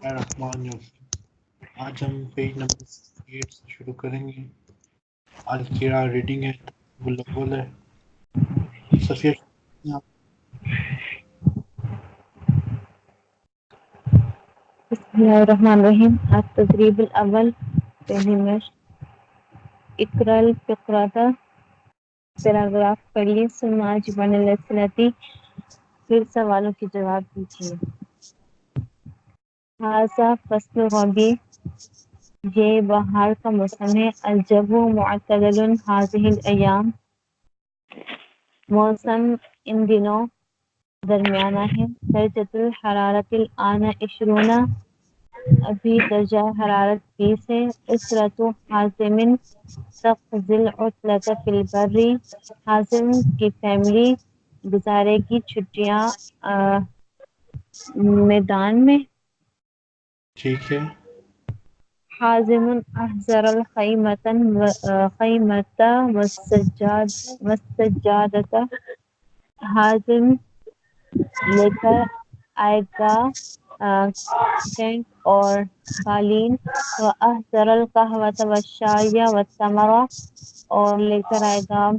الرحمن الرحیم. آج ہم پیج نمبر 8 سے شروع کریں گے. القراء ریڈنگ ہے، الاول ہے. صفیہ بسم اللہ الرحمن الرحیم. التدریب الاول، پہلی مشق. اقرأ الفقرۃ، پیراگراف پڑھیے. ثم اجب عن الاسئلۃ، پھر سوالوں کے جواب دیجیے. ھذا فصل الربیع، یہ بہار کا موسم ہے. الجو معتدل هذه الايام، موسم ان دنوں درمیانہ ہے. درجۃ الحرارۃ الآن 20، ابھی درجہ حرارت 20 ہے. اسرۃ حازم تقضی العطلۃ فی البر، حازم کی فیملی گزارے گی چھٹیاں میدان میں. ٹھیک ہے. حازم احضر الخیمۃ والسجادۃ، حازم لے کر آئے گا ٹینٹ اور قالین. واحضر القہوۃ والشائی والتمر، اور لے کر آئے گا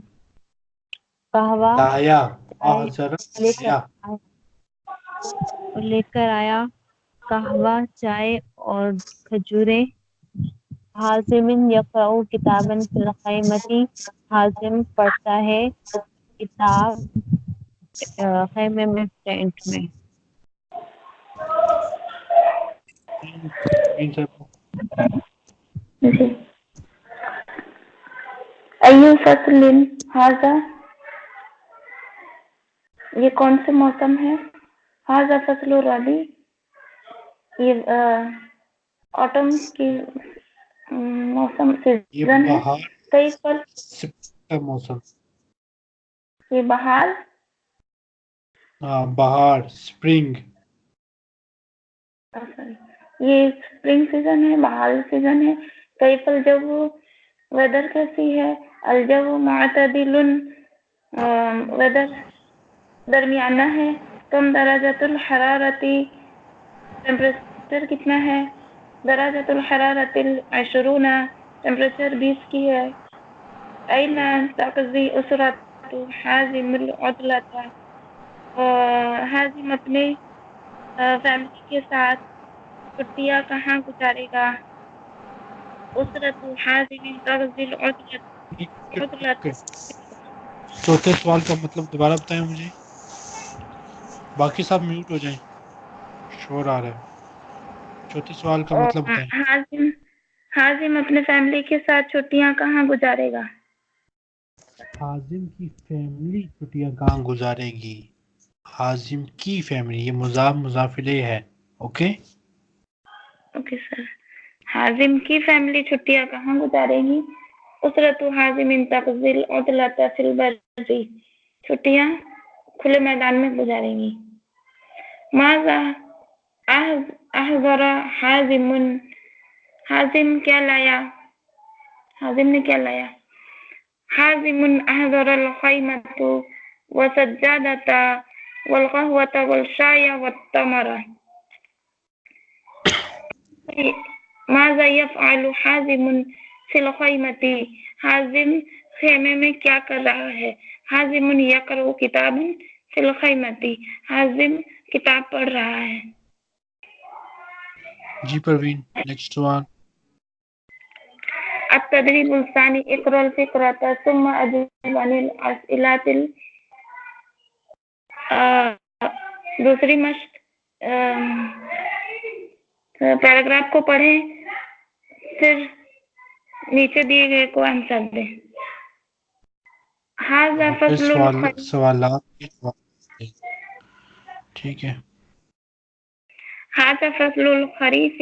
قہوہ دایا چائے. احضر لے کر دایا لے کر آیا قہوہ چائے اور کھجوریں. حازم یقرأ کتابا فی الخیمۃ، حازم پڑھتا ہے کتاب خیمے میں، ٹینٹ میں. جی. ایو فصل ھذا، یہ کون سے موسم ہے؟ ھذا فصل الربیع، یہ آٹم کی موسم یہ سیزن ہے. بہار کئی فل، کا موسم. یہ بہار، بہار اسپرنگ. یہ اسپرنگ سیزن ہے، بہار سیزن ہے. کئی فل جب ویدر کیسی ہے؟ الجو معتدل، ویدر درمیانہ ہے. کم درجۃ الحرارت، ٹیمپریچر کتنا ہے؟ درجۃ الحرارت 20، ٹیمپریچر 20 کی ہے. این تقضی اسرۃ حازم العطلۃ، حازم اپنے فیملی کے ساتھ چھٹیاں کہاں گزارے گا؟ اسرۃ حازم تقضی العطلۃ. چوتھے سوال کا مطلب دوبارہ بتائیں مجھے. باقی سب میوٹ ہو جائیں، شور آ رہا ہے. چوتھے سوال کا مطلب بتائیں. حازم اپنے فیملی کے ساتھ چھٹیاں کہاں گزارے گا؟ حازم کی فیملی چھٹیاں کہاں گزارے گی؟ حازم کی فیملی، یہ مضاف مضاف الیہ ہے. Okay okay sir. حازم کی فیملی چھٹیاں کہاں گزارے گی؟ اسرۃ حازم تقضی العطلۃ فی البر، چھٹیاں کھلے میدان میں گزارے گی. ماذا احضر حازم، حازم کیا لایا؟ حازم نے کیا لایا؟ حازم احضر الخیمۃ والسجادۃ والقہوۃ والشائی والتمر. ماذا یفعل حازم فی الخیمۃ، حازم خیمے میں کیا کر رہا ہے؟ حازم یقرأ کتابا فی الخیمۃ، حازم کتاب پڑھ رہا ہے. جی پروین، نیکسٹ سوال. التدریب الثانی، اقرأ الفقرۃ ثم اجب عن الاسئلۃ. دوسری مشق، پیراگراف کو پڑھیں، پھر نیچے دیے گئے کو آنسر دیں. ھذا پھر فصل الخریف، سوالات کے جواب دیں. ٹھیک ہے. ھذا فصل الخریف،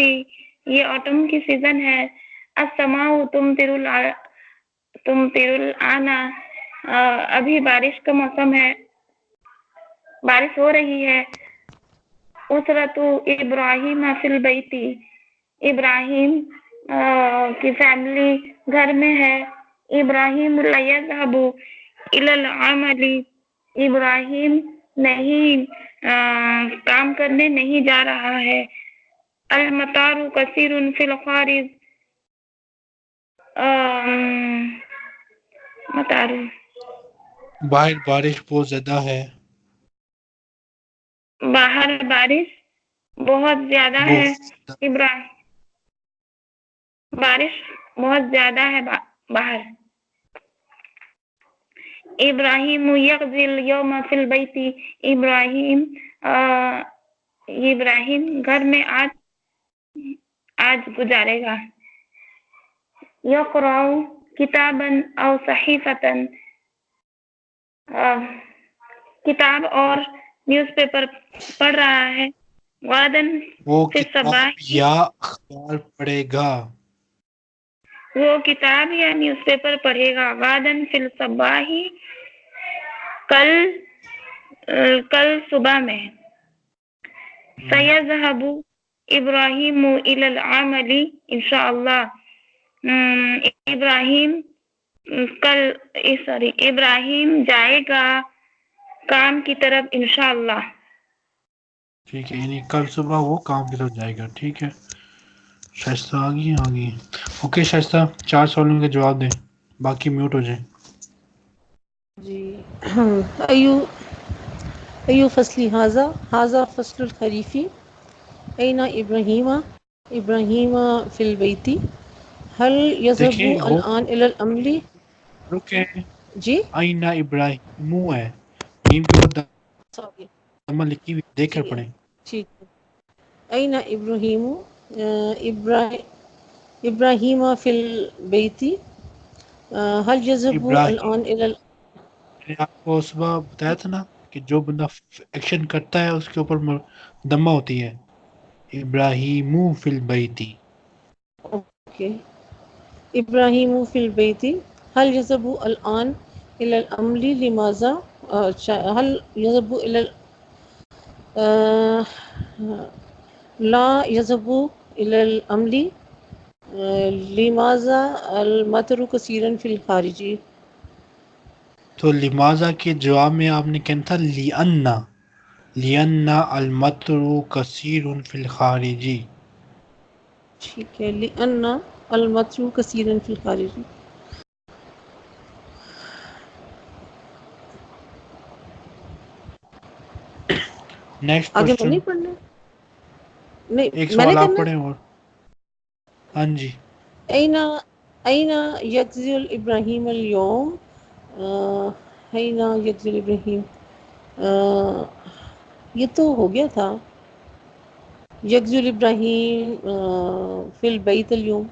یہ آٹم کی سیزن ہے. السماء تمطر الآن، ابھی بارش کا موسم ہے، بارش ہو رہی ہے. اسرۃ ابراہیم فی البیت، ابراہیم کی فیملی گھر میں ہے. ابراہیم لا یذهب الی العمل، ابراہیم نہیں کام کرنے نہیں جا رہا ہے. المطار كثير في الخارج مطار باہر بارش بہت زیادہ ہے. باہر بارش بہت زیادہ ہے. ابراہیم بارش بہت زیادہ ہے باہر. ابراہیم یغزی اليوم فی البیت. ابراہیم گھر میں آج گزارے گا. یقرأ کتابا او صحیفتا. کتاب اور نیوز پیپر پڑھ رہا ہے. غداً وہ فی کتاب الصباح. یا اخبار پڑھے گا. وہ کتاب یا نیوز پیپر پڑھے گا. غداً فی الصباح. کل صبح میں. سیذهب ابراہیم الی العمل انشاءاللہ. ابراہیم جائے گا کام کی طرف انشاءاللہ. ٹھیک ہے، یعنی کل صبح وہ کام کی طرف جائے گا. ٹھیک ہے، شائستہ آ گئی. اوکے شائستہ، 4 سوالوں کے جواب دیں، باقی میوٹ ہو جائیں. جی ایو فصلی حاضہ فصل الخریفی. این ابراہیم فی البیتی. هل یذهب دیکھیں ہو الآن الی العمل. رکے. جی آئینہ ابراہیم ہے، میم کے اوپر سوری دمہ لکھی ہوئی، دیکھ کر جی پڑھیں. ٹھیک ہے. این ابراہیم فی البیتی. هل یذهب ابراہیم، الآن الی میں نے آپ کو صبح بتایا تھا نا کہ جو بندہ ایکشن کرتا ہے اس کے اوپر دمہ ہوتی ہے. ابراہیم فی البیتی. اوکے. ابراہیم فی البیت. هل یذهب الآن الی العمل لماذا. هل یذهب الی لا یذهب الی العمل لماذا المطر کثیرا فی الخارج. تو لماذا کے جواب میں آپ نے کہنا تھا لِأَنَّ المطر کثیر فی الخارج. ٹھیک ہے. لأن المطر کثیرا فی الخارج. نیکسٹ آگے میں کوشچن. نہیں پڑھنا. نہیں ایک میں نے سوال آپ کرنا. پڑھیں اور. ہاں جی. این یغزی ابراہیم اليوم. این یغزی ابراہیم. یہ تو ہو گیا تھا. یغزی ابراہیم فی البیت اليوم.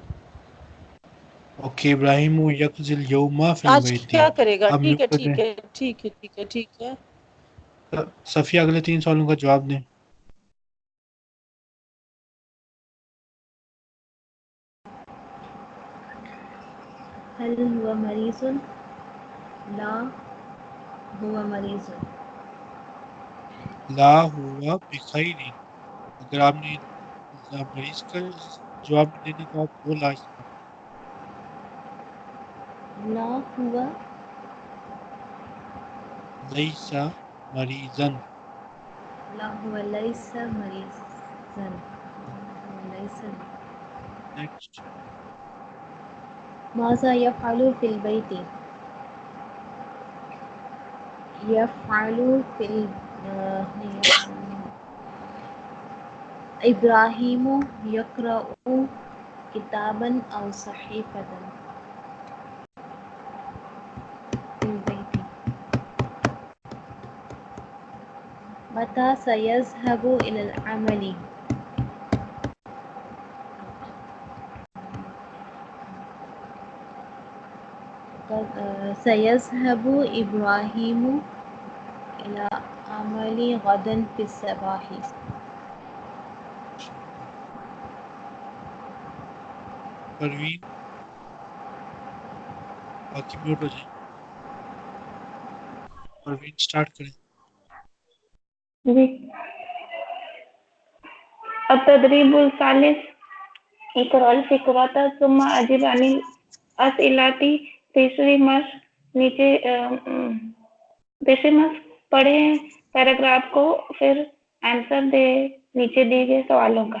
اوکے، ابراہیم یغزی الیوم فی آج البیت. کیا کرے گا. اب ٹھیک میوٹ ہے ہو ٹھیک جائیں. ہے ٹھیک ہے ٹھیک ہے ٹھیک ہے. صفیہ اگلے 3 سوالوں کا جواب دیں. هل هو مريض؟ لا هو مريض. لا ہوا بخیر. اگر آپ نے مریض کا جواب نہیں دینا تو آپ 2 لا استعمال. لا هو لیس مریضن. لا هو ليس مريضا. ليس. نیکسٹ. ماذا يفعل في البيت؟ يفعل في إبراهيم يقرأ كتابا أو صحيفة في البيت. متى سيذهب إلى العمل؟ سيذهب إبراهيم إلى عمل غدا في الصباح. پروین، باقی میوٹ ہو جائیں. پروین سٹارٹ کریں. جی. التدریب الثالث. اقرأ الفقرة ثم أجب عن الأسئلة. تیسری مشق پڑھیں پیراگراف کو، پھر آنسر دے نیچے دیے گئے سوالوں کا.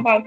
about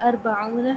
40।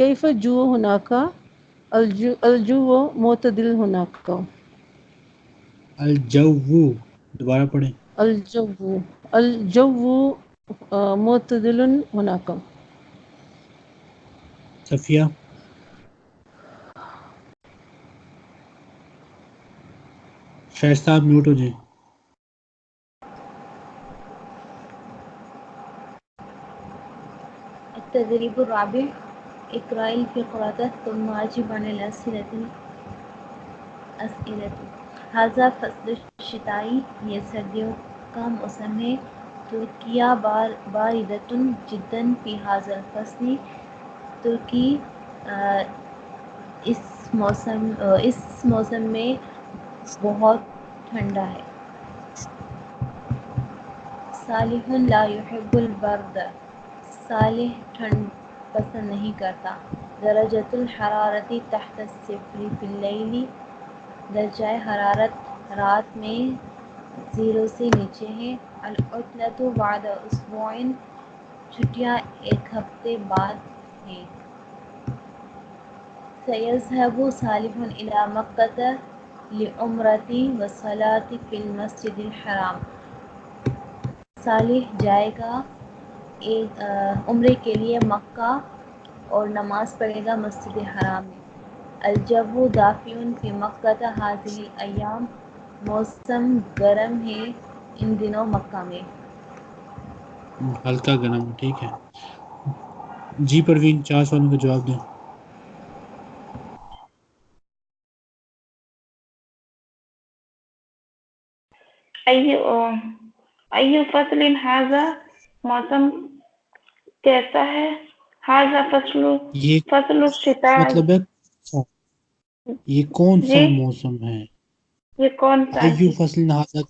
کیف جو ہناکا الجو معتدل ہناکا الجو، دوبارہ پڑھیں. الجو معتدل ہناکا. صفیہ. شائستہ آپ میوٹ ہو جائیں. التدريب الرابع اقرأ الفقرة ثم أجب عن أسئلة. هذا فصل الشتائی، یہ سردیوں کا موسم ہے. ترکیہ باردۃ جدا فی هذا الفصل، ترکی اس موسم میں بہت ٹھنڈا ہے. صالح لا يحب البرد، صالح ٹھنڈ پسند نہیں کرتا. درجۃ الحرارت تحت الصفر فی اللیل، درجہ حرارت رات میں 0 سے نیچے ہے. العطلۃ بعد اسبوع، چھٹیاں ایک ہفتے بعد ہیں. سيذهب صالح إلى مكة لعمرة والصلاة في المسجد الحرام، صالح جائے گا عمرے کے لیے مکہ اور نماز پڑھے گا مسجد حرام میں. الجو دافع فی مکہ هذه الأيام، موسم گرم ہے ان دنوں مکہ میں. ہلکا گرم، ٹھیک ہے. جی پروین، 4 سوالوں کا جواب دیں. ایو فصل هذا، موسم کیسا ہے. هذا یہ فصل الشتاء، مطلب ہے یہ کون جی سا موسم ہے. یہ کون سا ایو فصل ھذا،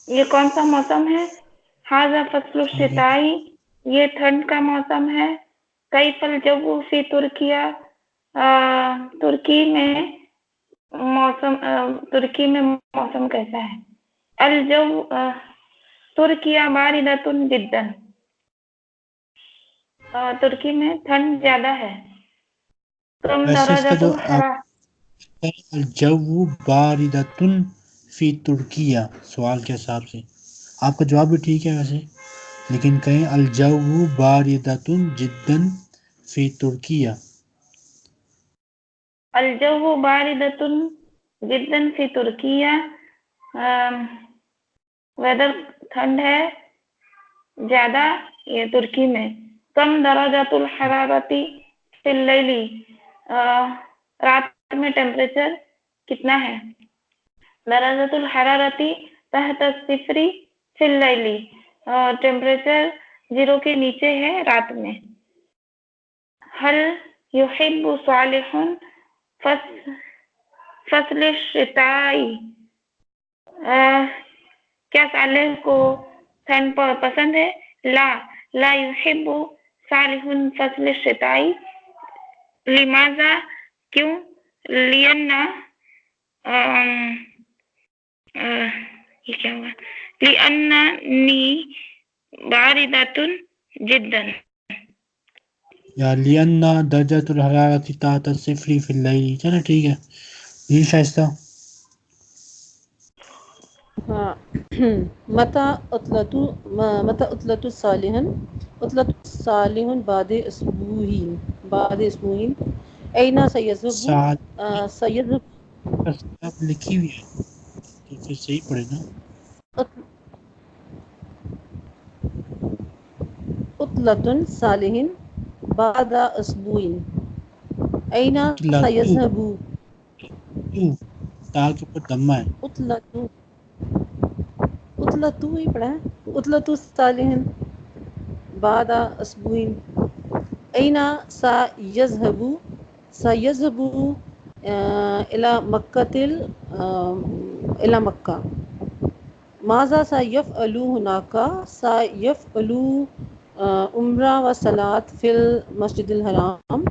یہ کون سا موسم ہے. هذا فصل الشتائی، یہ ٹھنڈ کا موسم ہے. کیف الجو فی ترکیہ، ترکی میں موسم کیسا ہے. الجو ترکیہ باردۃ جدا، ترکی میں ٹھنڈ زیادہ ہے. کم ویسے اس کا درجۃ جو الحرارت، الجو باردۃ فی ترکیہ سوال کے حساب سے آپ کا جواب بھی ٹھیک ہے ویسے، لیکن کہیں الجو باردۃ جدا فی ترکیہ. الجو باردۃ جدا فی ترکیہ، ویدر ٹھنڈ ہے زیادہ یہ ترکی میں. کم درجۃ الحرارت فی اللیل، رات میں ٹیمپریچر کتنا ہے. درجۃ الحرارت تحت الصفر فی اللیل، ٹیمپریچر 0 کے نیچے ہے رات میں. هل يحب صالح فصل الشتائی، کیا صالح کو ٹھنڈ پسند ہے. لا يحب صالح فصل الشتائی. لماذا، کیوں. یہ کیا ہوا. لأننی باردۃ جدا، یا لأن درجۃ الحرارت تحت الصفر فی اللیل. چلو ٹھیک ہے. جی شائستہ. ہاں. متى عطلة صالح، عطلة صالح بعد اسبوع. أين سال سيذهب آپ لکھی ہوئی ہے تو پھر صحیح پڑھے نا. عطلة صالح بعد اسبوع. أين عطلۃ، سيذهب تا کے اوپر دمہ ہے. عطلة ہی پڑھا ہے. عطلة صالح بعد اسبوع. أين سيذهب إلى مكة. ماذا سيفعل هناك. سيفعل عمرة وصلاة في المسجد الحرام.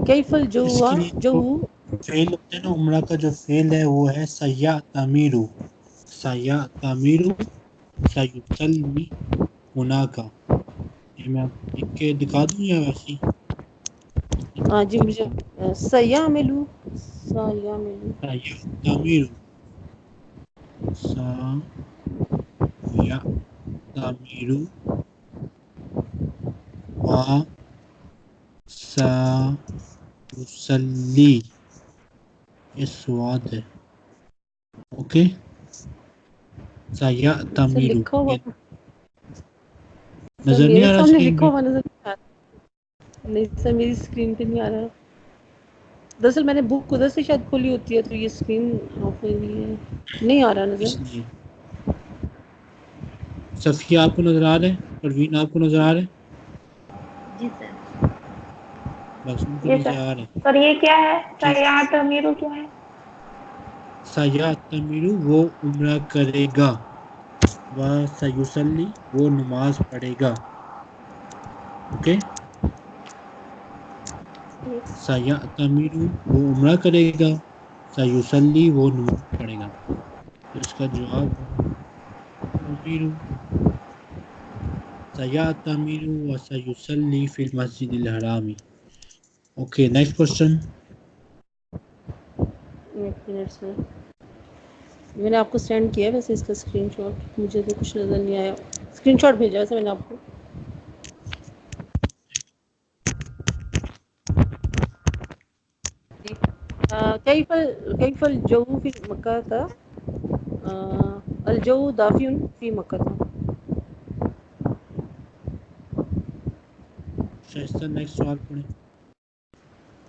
كيف الجو اس کے لیے جو فعل ہوتا ہے نا عمرہ کا، جو فعل ہے وہ ہے سیعتمر سیصلی ہناکا. یہ میں آپ لکھ کے دکھا دوں یا ویسے ہی؟ ہاں جی مجھے سیعملو سیعملو تعمیر سا یا تعمیر و سا یصلی، یہ سواد ہے. اوکے سیا سر تعمیر، لکھا ہوا سر نظر نہیں میرے آ رہا سامنے اسکرین لکھا پہ؟ ہوا نظر نہیں آ رہا. نہیں سر میری اسکرین پہ نہیں آ رہا. دراصل میں نے بک ادھر سے شاید کھولی ہوتی ہے تو یہ اسکرین آف ہوئی ہے، نہیں آ رہا نظر. اس لیے صفیہ آپ کو نظر آ رہے ہیں؟ پروین آپ کو نظر آ رہے ہیں؟ جی سر. بس ان کو جی نیچے سر. آ رہے ہیں. سر یہ کیا ہے؟ ٹھیک. سیاحت امیرو کیا ہے؟ سیا تعمیر وہ عمرہ کرے گا، و سیصلی وہ نماز پڑھے گا. اوکے سیا تعمیر وہ عمرہ کرے گا، سیصلی وہ نماز پڑھے گا. تو اس کا جواب ہے تعمیر سیا تعمیر و سیصلی فی المسجد الحرام. Okay next question. ایک منٹ سر، میں نے آپ کو سینڈ کیا ہے ویسے اس کا اسکرین شاٹ، مجھے تو کچھ نظر نہیں آیا. اسکرین شاٹ بھیجا ویسے میں نے آپ کو. کیف الجو فی مکہ تھا، الجو دافع فی مکہ تھا. شائستہ نیکسٹ سوال پڑھیں.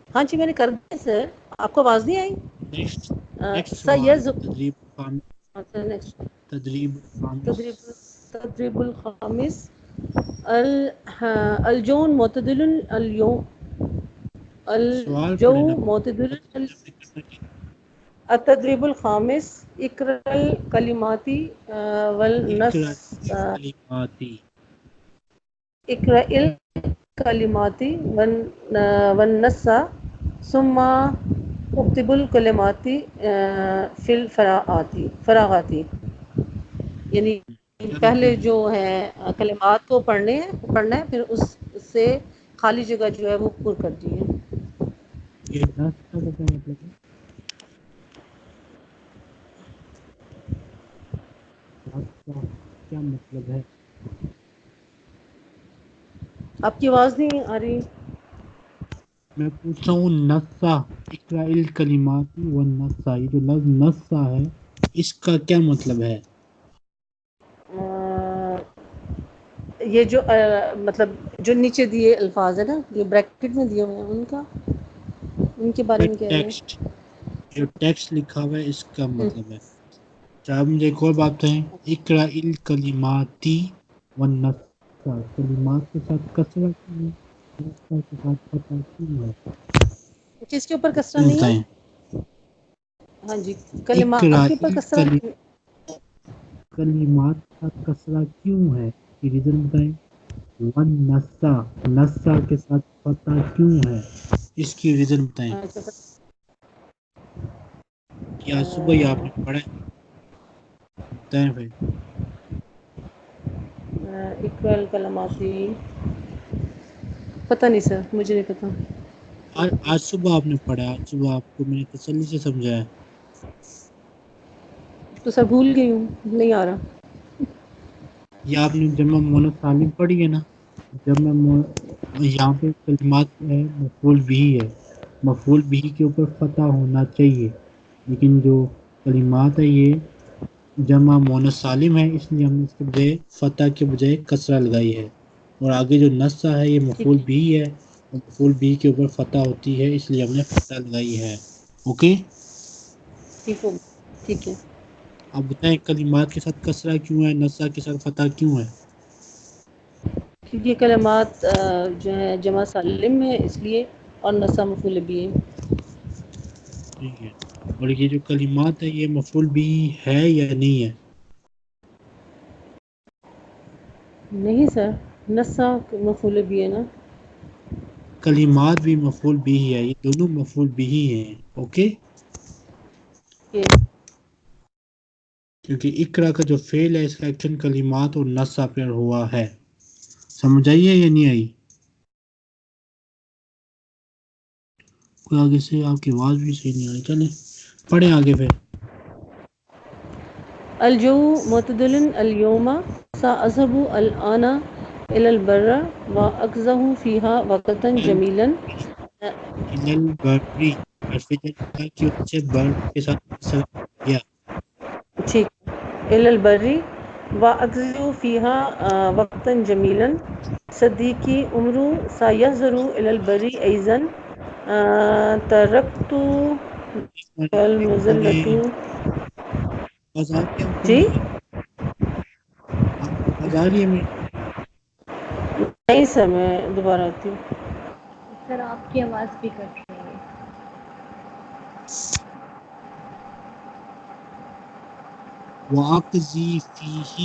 ہاں جی میں نے کر دیا سر، آپ کو آواز نہیں نیکسٹ آئی؟ نیکسٹ سوال سیز تدریب خامس. نیکسٹ تدریب خامس. تدریب الخامس الجون معتدل اليوم سوال الجو پڑھیں نا. معتدل. تدریب آپ نے کرنا کیا؟ التدریب الخامس اقرأ الکلمات والنص اقرأ کلماتی. اقرأ الکلمات والنص ثم اکتب الکلمات فی الفراغات. یعنی کیا پہلے مطلب ہے؟ جو ہے کلمات کو پڑھنا ہے پھر اس سے خالی جگہ جو ہے وہ پر کر دی ہے. یہ نسخہ کا کیا مطلب ہے؟ نسخہ کیا مطلب ہے؟ آپ کی آواز نہیں آ رہی. میں پوچھ رہا ہوں نسخہ، اقرأ الکلمات والنص، یہ جو لفظ نسخہ ہے اس کا کیا مطلب ہے؟ یہ جو مطلب جو نیچے دیے الفاظ ہیں نا، جو بریکٹ میں دیے ہوئے ہیں ان کے بارے میں کہہ رہے ہیں. ٹیکسٹ، جو ٹیکسٹ لکھا ہوا ہے اس کا مطلب ہے. اچھا اب مجھے ایک اور بات بتائیں. اقرأ الکلمات والنص، کلمات کے ساتھ کسرہ کیوں ہے؟ نسخہ کے ساتھ فتح کیوں ہے؟ کس کے اوپر کسرہ یہ نہیں بتائیں. ہے؟ ہاں جی کلمات اقرأ کے اوپر کسرہ. کلمات کے ساتھ کسرہ کیوں ہے؟ یہ ریزن بتائیں. والنصا، نصا کے ساتھ فتح کیوں ہے؟ اس کی ریزن بتائیں. یا صبح ہی آپ نے پڑھا ہے؟ بتائیں بھائی. اقرأ الکلمات، پتہ نہیں سر، مجھے نہیں پتہ. آج صبح آپ نے پڑھا، آج صبح آپ کو میں نے تسلی سے سمجھایا. تو سر بھول گئی ہوں، نہیں آ رہا. یہ آپ نے جمع مؤنث سالم پڑھی ہے نا. یہاں پہ کلمات ہے مفعول بھی ہے، مفعول بھی کے اوپر فتح ہونا چاہیے، لیکن جو کلمات ہے یہ جمع مؤنث سالم ہے، اس لیے ہم نے اس کے بجائے فتح کے بجائے کسرہ لگائی ہے. اور آگے جو نصا ہے یہ مفعول بھی ہے، اور مفعول بھی کے اوپر فتح ہوتی ہے، اس لیے ہم نے فتح لگائی ہے. اوکے ٹھیک ہو، ٹھیک ہے. اب بتائیں کلمات کے ساتھ کسرہ کیوں ہے، نصا کے ساتھ فتح کیوں ہے؟ کیونکہ کلمات جو ہے جمع سالم ہے اس لیے، اور نصا مفعول بھی ہے. ٹھیک ہے. اور یہ جو کلمات ہے یہ مفعول بھی ہے یا نہیں ہے؟ نہیں سر، نصا مفعول بھی ہے نا. کلمات بھی مفعول بھی ہے، یہ دونوں مفعول بھی ہیں. اوکے کیونکہ اقرا کا جو فعل ہے اس کا ایکشن کلمات اور نصا پر ہوا ہے. سمجھ آئی ہے یا نہیں آئی؟ کوئی آگے سے آپ کی آواز بھی صحیح نہیں آ رہی. چلیں پڑھیں آگے پھر. الجو معتدل اليوم سأذهب الآن إلى البر وأقضي فيها وقتا جميلا. البری حرف جر کیا کی وجہ سے بر کے ساتھ سب کیا. ٹھیک. إلى البر وأقضي فيها وقتا جميلا. صديقي عمر سيحضر إلى البر أيضا. تركت المزلة. آواز آ رہی ہے آپ کو جی میری؟ آپ کو آواز آ رہی ہے میری؟ نہیں سر میں دوبارہ آتی ہوں. سر آپ کی آواز بھی کٹ رہی ہے. وَأَقْضِي فِيهِ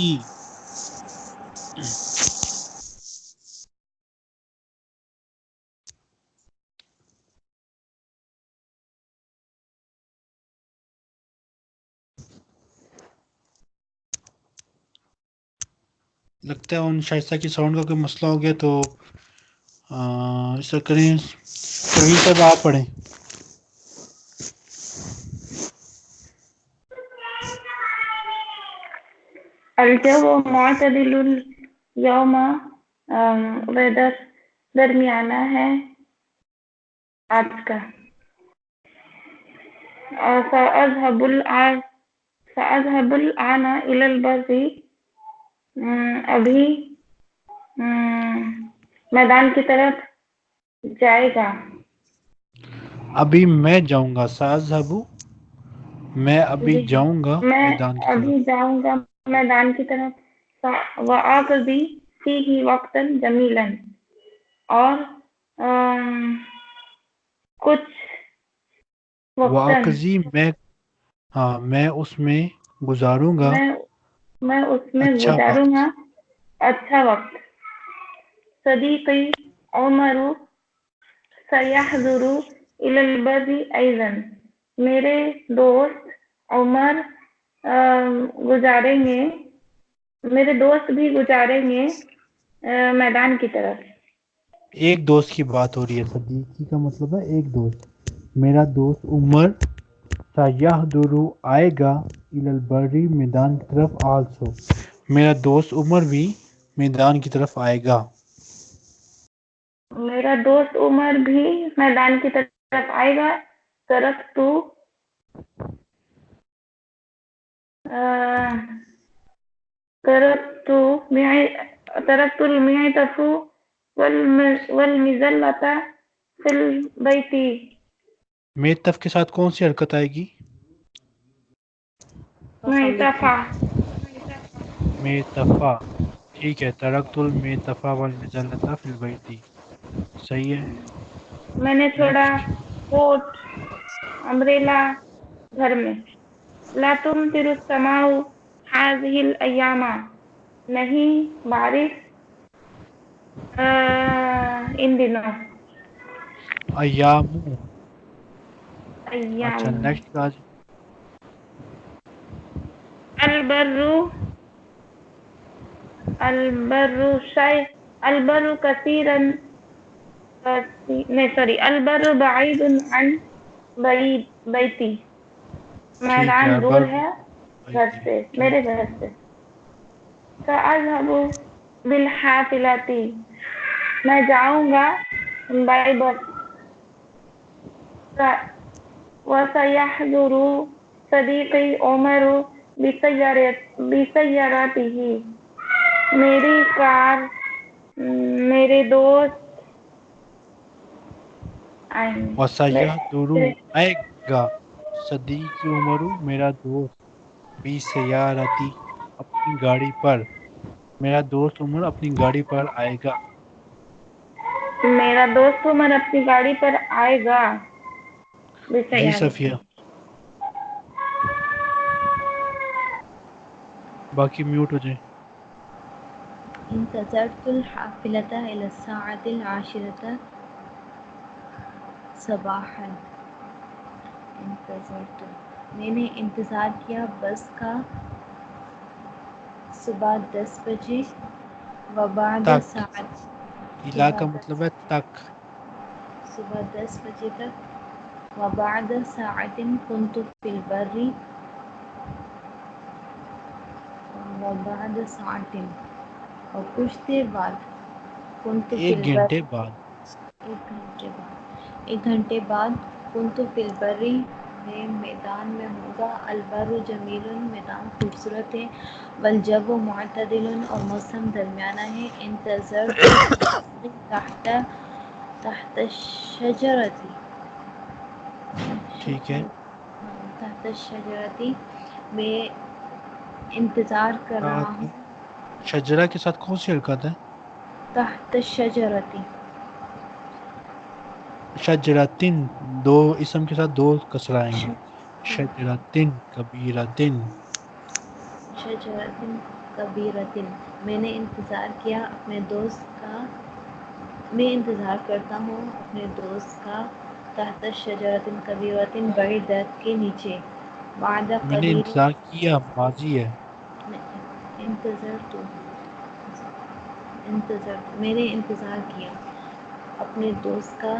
لگتا ہے ان شائستہ کی ساؤنڈ کا کوئی مسئلہ ہو گیا تو اس طرح کریں. پروین صاحب آپ پڑھیں. الجو معتدل اليوم ویدر درمیانہ ہے آج کا. سأذهب الآن إلى البر ابھی میدان کی طرف جائے گا. ابھی میں جاؤں گا. سأذهب میں ابھی جی جاؤں گا میں میدان کی طرف. ابھی جاؤں گا میدان کی طرف. وآقضی فیہ وقتا جمیلا اور کچھ وقتاً وَأَقْضِي میں اس میں گزاروں گا میں اس میں اچھا گزاروں وقت. گا اچھا وقت. صدیقی عمر سیحضر إلى البر أيضا. میرے دوست عمر میرے دوست بھی گزاریں گے میدان کی طرف. ایک دوست کی بات ہو رہی ہے. صدیقی کا مطلب ہے ایک دوست. میرا دوست عمر سیحضر آئے گا الی البری میدان کی طرف. آلسو میرا دوست عمر بھی میدان کی طرف آئے گا. میرا دوست عمر بھی میدان کی طرف آئے گا. ترکت المعطف والمزلة في البيت. میتف کے ساتھ کون سی حرکت آئے گی؟ معطفہ. میتفا. ٹھیک ہے. ترکت المیتفا والمزلۃ فی البیت. صحیح ہے. میں نے چھوڑا نیکسٹ. کوٹ امبریلا گھر میں. لا تمطر السماء هذه الأيام. نہیں بارش ان دنوں. ایامو. ایام. اچھا نیکسٹ آج. البر كثيرا البر بعيد عن بیتی. ٹھیک ہے. میدان دور ہے گھر سے میرے ٹھیک ہے. گھر سے. سأذهب بالحافلة. میں جاؤں گا بائی بس. وسيحضر صديقي عمر بسيارته. میری کار میرے دوست آئیں وسیحضر گے. آئے گا. صدیقی عمر میرا دوست بھی سیارتی اپنی گاڑی پر. میرا دوست عمر اپنی گاڑی پر آئے گا. میرا دوست عمر اپنی گاڑی پر آئے گا. جی بسیارتی. صفیہ. باقی میوٹ ہو جائیں. انتظرت الحافلة إلى الساعة 10 صباحا. میں نے انتظار کیا بس کا صبح 10 بجے. وبعد تک، ساعت الا کا صبح مطلب ہے تک. صبح 10 بجے تک. وبعد ساعت كنت في البر. وبعد ساعت اور کچھ دیر بعد. كنت في ایک البر گھنٹے بعد. ایک گھنٹے بعد. كنت في البر میں میدان میں ہوگا. البر جمیل میدان خوبصورت ہے. والجو معتدل اور موسم درمیانہ ہے. انتظرت تحت الشجرتی. ٹھیک ہے. تحت الشجرتی میں انتظار کر رہا ہوں. شجرہ کے ساتھ کون سی حرکت ہے؟ تحت الشجرتی. شجرتن، دو اسم کے ساتھ دو کسر آئیں گے. شجرتن کبیرتن. شجرتن کبیرتن. میں نے انتظار کیا اپنے دوست کا. میں انتظار کرتا ہوں اپنے دوست کا. تحت شجرتن کبیرتن بڑے درخت کے نیچے. بعد میں نے قلیل. انتظار کیا ماضی ہے. میں نے انتظار کیا اپنے دوست کا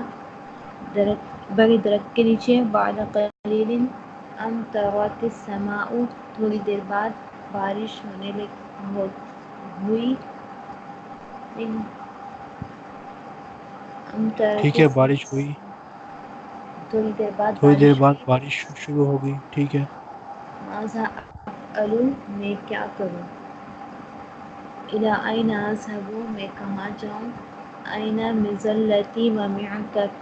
بڑے درخت کے نیچے. بعد قلیل امطرت السماء. تھوڑی دیر بعد بارش ہوئی. امطرت ٹھیک ہے، بارش ہوئی. تھوڑی دیر بعد تھوڑی دیر بارش بعد ہوئی. بارش شروع ہو گئی. ٹھیک ہے. ماذا افعل. میں کیا کروں. الی این اذهب. میں کہاں جاؤں. این مظلتی و معطف.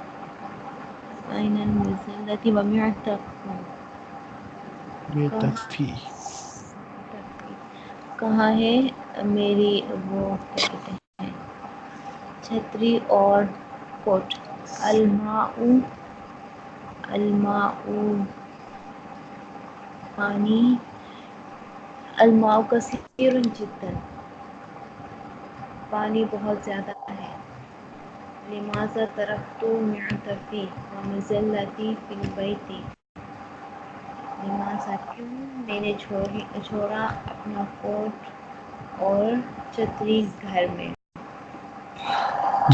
این المظلتی و معطف. بے تکفی. کہاں ہے میری وہ کیا کہتے ہیں چھتری اور کوٹ. الماء. الماء پانی. الماء کثیر جدا. پانی بہت زیادہ ہے. لماذا ترکت معطفی و مظلتی فی البیت. لماذا کیوں میں نے چھوڑا اپنا کوٹ اور چھتری گھر میں.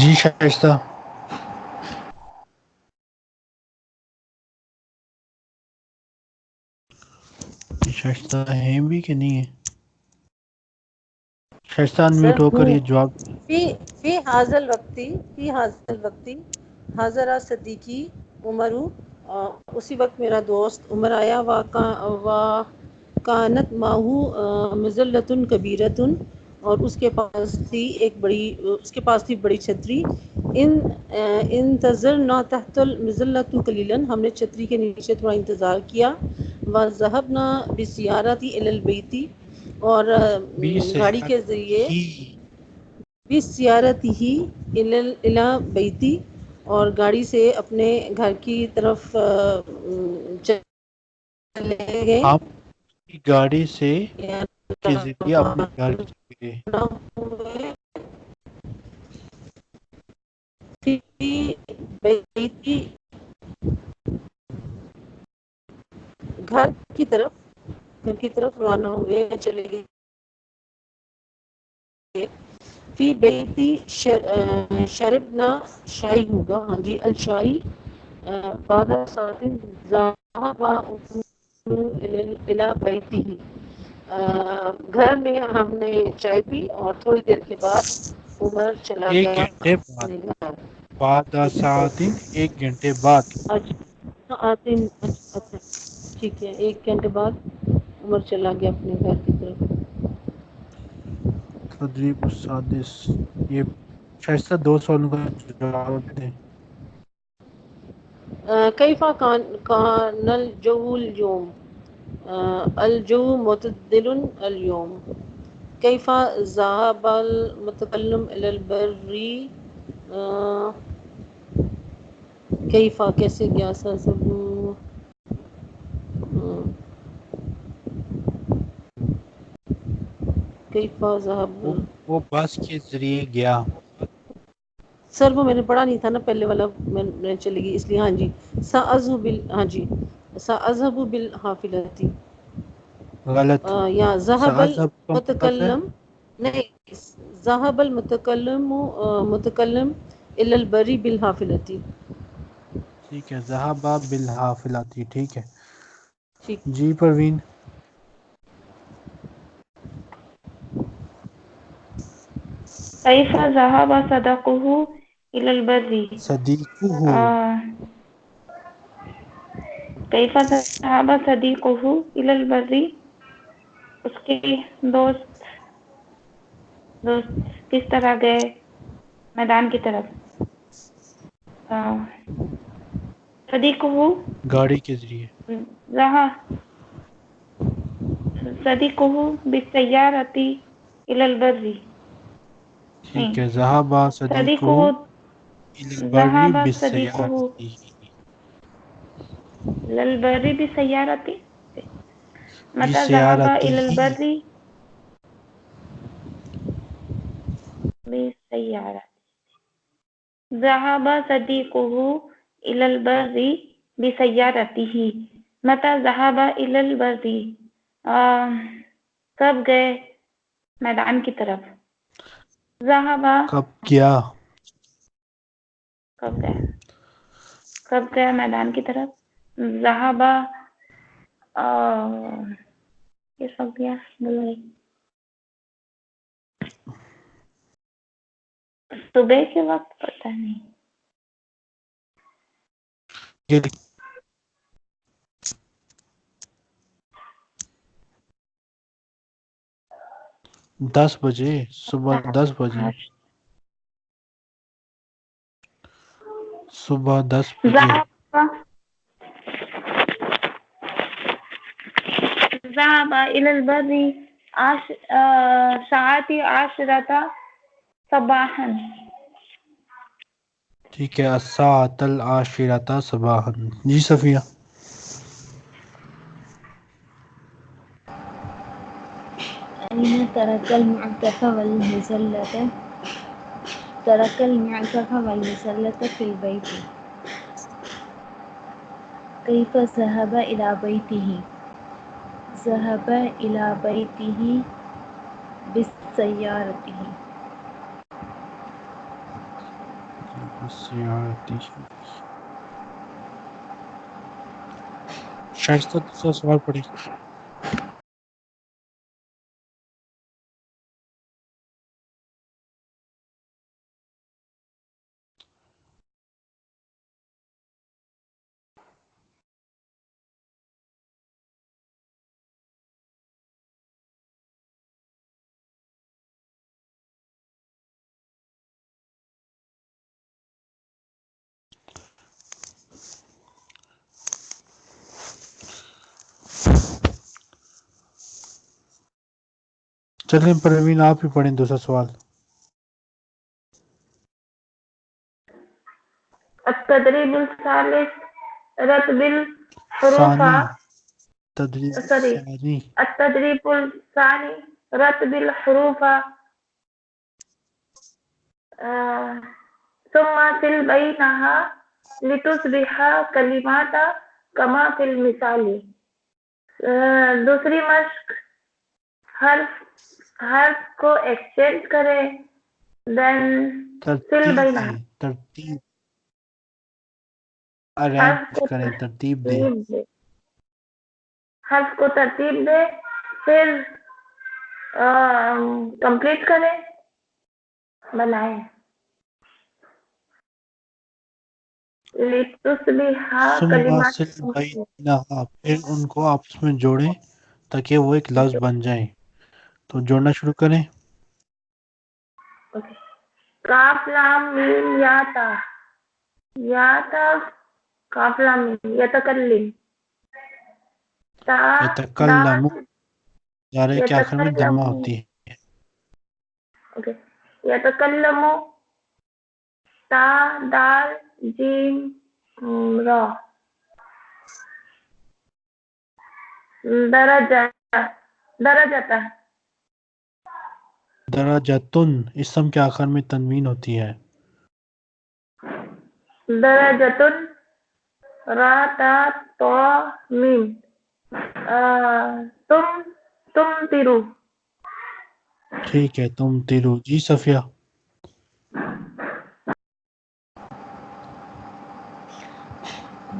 جی شائستہ. شائستہ ہیں بھی کہ نہیں ہے؟ شائستہ انمیوٹ ہو کر یہ جواب. فی حاضل وقتی حاضرہ صدیقی عمرو. اسی وقت میرا دوست عمر آیا. کانت ماہو مظلتن کبیرتن. اور اس کے پاس تھی بڑی چھتری. انتظرنا تحت المظلۃ قلیلا. ہم نے چھتری کے نیچے تھوڑا انتظار کیا. وذهبنا بالسيارة الى البيت. اور بی سے گاڑی کے ذریعے ہی. بالسيارة الى بیتی. اور گاڑی سے اپنے گھر کی طرف چلے گئے. آپ کی گاڑی سے کے ذریعے اپنے گھر کے. بیتی گھر کی طرف روانہ ہوئے چلے گئے. فی بیتی شربنا. شاہی ہوگا. ہاں جی الشاہی. بعد ساعت ذهب الى بیته. گھر میں ہم نے چائے پی اور تھوڑی دیر کے بعد عمر چلا ایک گیا گھنٹے بعد. اپنے گھر. بعد ساعتین، ایک گھنٹے بعد. اچھا ٹھیک ہے. ایک گھنٹے بعد عمر چلا گیا اپنے گھر کی طرف. تدریب السادس. یہ شائستہ 2 سوالوں کا جواب دیں. کیف کان الجو اليوم. الجو معتدل اليوم. کیف ذهب المتکلم الى البر. کیف کیسے گیا. کیف ذهب. وہ بس کے ذریعے گیا. سر وہ میں نے پڑھا نہیں تھا نا پہلے والا. میں چلے گی اس لیے. ہاں جی ہاں جی سأذهب بالحافلة. غلط. یا ذهب سأذهب کا مطلب ہے المتکلم. نہیں، ذهب المتکلم متکلم الی البری بالحافلتی. ٹھیک ہے، ذہبہ بالحافلتی، ٹھیک ہے ٹھیک. جی پروین. كيف ذهب صديقه إلى البر صدیقہ، كيف ذهب صديقه إلى البر. اس کے دوست کس طرح گئے میدان کی طرف. صدیقه گاڑی کے ذریعے. صديقه بالسيارة إلى البر. ٹھیک ہے، ذہبہ صدیقہ صديقه الی البر ذهب بالسیارۃ. صديقه إلى البر بسيارته. متى ذهب إلى بسیارتہ، البر بسيارته. ذهب صديقه إلى البر بسيارته. متى ذهب إلى البر. کب گئے میدان کی طرف. ذهب کب کیا، کب گیا میدان کی طرف. ذهب یہ سب گیا بولے صبح کے وقت پتہ نہیں. یہ 10 بجے، صبح 10 بجے، صبح 10 بجے. ذهب إلى البر ساعة 10 صباحا. ٹھیک ہے، الساعۃ العاشرۃ صباحا. جی صفیہ. أين ترك المعطف والمزلة. ترك المعطف والمزلة في البيت. كيف ذهب إلى بيته. ذهب إلى بيته بسيارته. شائستہ دوسرا سوال پڑھی. چلیں پروین آپ ہی پڑھیں دوسرا سوال. التدريب الثالث رتب الحروف. ثانی، تدریب ثانی. التدريب الثاني رتب الحروف. ثم سل بينها لتصبح كلمات كما في المثال. دوسری مشق حرف کو ایکسچینج کریں. دین سل بینہا ترتیب حرف ارینج کو کریں، ترتیب دیں. حرف کو ترتیب دے پھر کمپلیٹ کریں بنائیں. لِتُصْبِحَ ثم کلمات سل بینہا، پھر ان کو آپس میں جوڑیں تاکہ وہ ایک لفظ بن جائیں. تو جوڑنا شروع کریں. کاف لام میم یا تا. یا تا کاف لام میم یتکلم. تا یتکلم، ظاہر کے آخر میں دمہ یتکلم. ہوتی ہے. یتکلم. تا دال جیم را. درجہ درجہ درجتن، اسم کے آخر میں تنوین ہوتی ہے. درجتن را تا تو میم. تم تیرو. ٹھیک ہے تم تلو جی صفیہ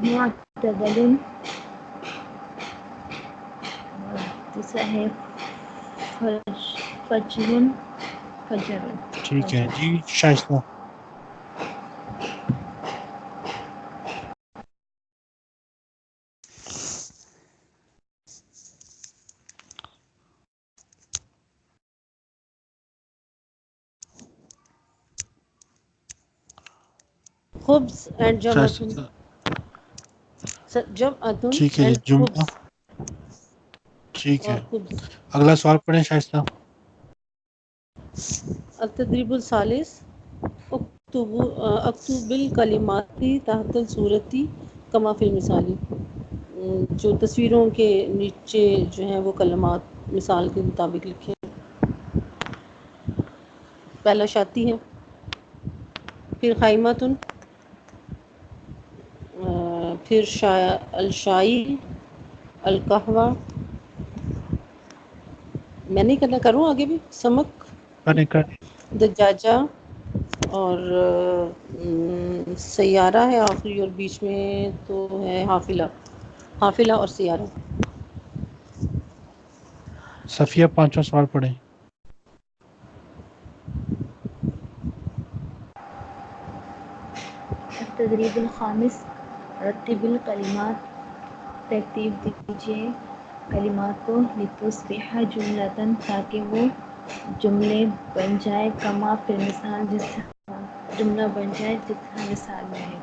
معتدل تیسرا ہے فجر فجر ٹھیک ہے جی شائستہ خبز اینڈ جمعتن شائستہ جمعتن ٹھیک ہے جی اینڈ جمعہ خبز ٹھیک اور ہے خبز. اگلا سوال پڑھیں شائستہ التدریب الثالث اکتب الکلمات تحت الصورت کما فی المثال. جو تصویروں کے نیچے جو ہیں وہ کلمات مثال کے مطابق لکھیں. پہلا شاتی ہے، پھر خیمتن، پھر الشائی، القہوہ. میں نہیں کرنا، کروں آگے بھی. سمک، کریں کریں دجاجہ، اور سیارہ ہے آخری، اور بیچ میں تو ہے حافلہ. حافلہ اور سیارہ. صفیہ پانچواں سوال پڑھیں. التدریب الخامس رتب الکلمات ترتیب دیجیے کلمات کو لتصبح جملتاً تاکہ وہ جملے بن جائے کما فی المثال جس جملہ بن جائے جس طرح مثال میں ہے.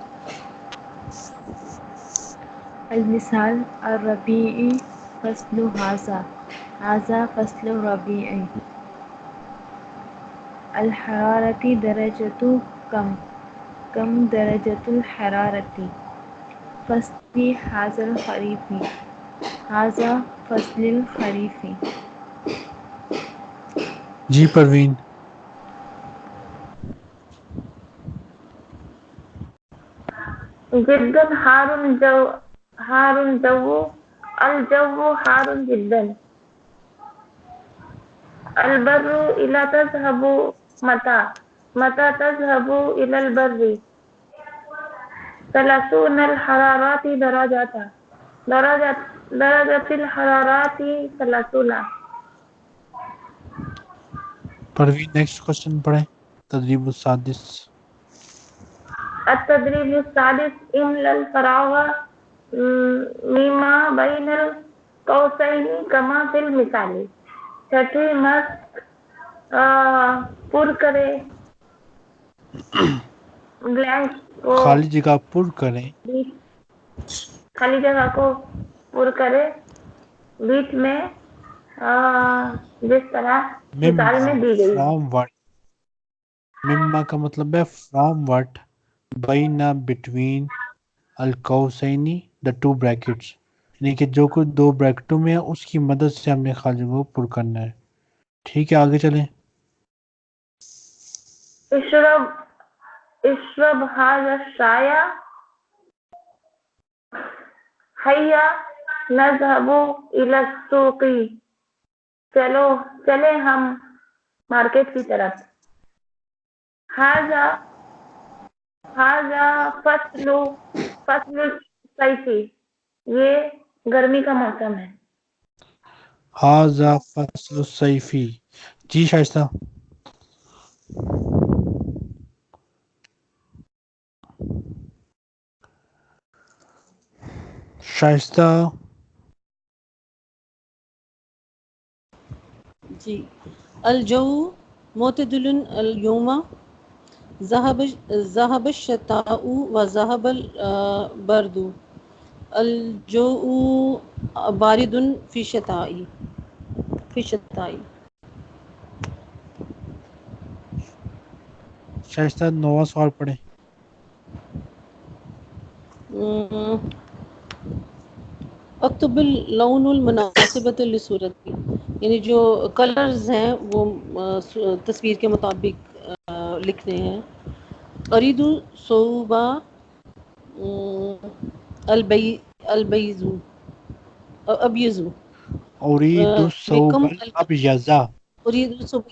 المثال الربیعی فصل ھذا، ھذا فصل الربیع. الحرارة درجة کم، کم درجة الحرارة. فصل ھذا الخریف، ھذا فصل الخریف. جی پروین جدا حار جو، حار جو، الجو حار جدا. البر إلى تذهب متى، متى تذهب إلى البر. 30 الحرارات درجة، درجة الحرارات 30. پروین نیکسٹ کوشچن پڑھیں. تدریب السادس. التدريب السادس املأ الفراغ مما بين القوسين كما في المثال. چھٹی مشق پر کرے بلینک کو، خالی جگہ پر کریں. خالی جگہ کو پر کرے بیچ میں جس طرح مثال مما میں دی گئی ہے. From what. مما کا مطلب ہے فرام وٹ، بینا بٹوین، القوسینی دا ٹو بریکٹس، یعنی کہ جو کچھ دو بریکٹوں میں ہے اس کی مدد سے ہم نے خالی جگہ کو پر کرنا ہے. ٹھیک ہے آگے چلیں. اشرب، اشرب ھذا الشاي. ہیا نذهب الى السوق. چلو، چلے ہم مارکیٹ کی طرف. ھذا، ھذا فصل، فصل الصیف. یہ گرمی کا موسم ہے. ھذا فصل الصیف. جی شائستہ. شائستہ جی. الجو معتدل اليوم. ذهب الشتاء وذهب البرد. الجو بارد في الشتاء، في الشتاء. شائستہ نواں سوال پڑھیں. اکتب اللون المناسبۃ للصورت، یعنی جو کلرز ہیں وہ تصویر کے مطابق لکھنے ہیں. ارید صوبہ البیض، ابیض. اريد الثوب بیکم الابيض. أريد الصبح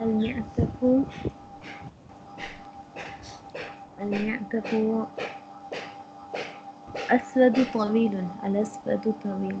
المعطف المعطف أسود طويل، الأسود طويل.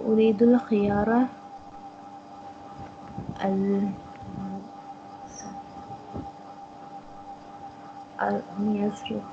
أريد الخيار يزرق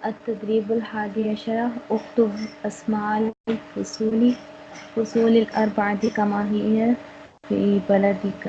التدريب الحادي عشر. اكتب أسماء الفصول، فصول الأربعة كما هي في بلدك.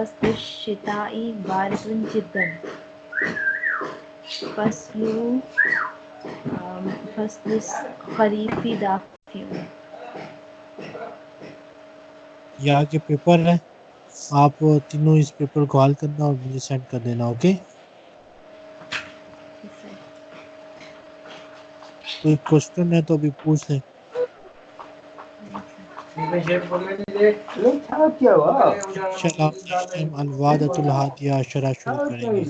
فصل الشتاء بارد جدا. فصل الخریف دافئ. یہ آگے پیپر ہے، آپ تینوں اس پیپر کو حل کرنا اور مجھے سینڈ کر دینا. اوکے، کوئی کوشچن ہے تو ابھی پوچھ لیں. انشاءاللہ ہم نیکسٹ ٹائم الوادۃ الہادیہ عشرہ شروع کریں گے.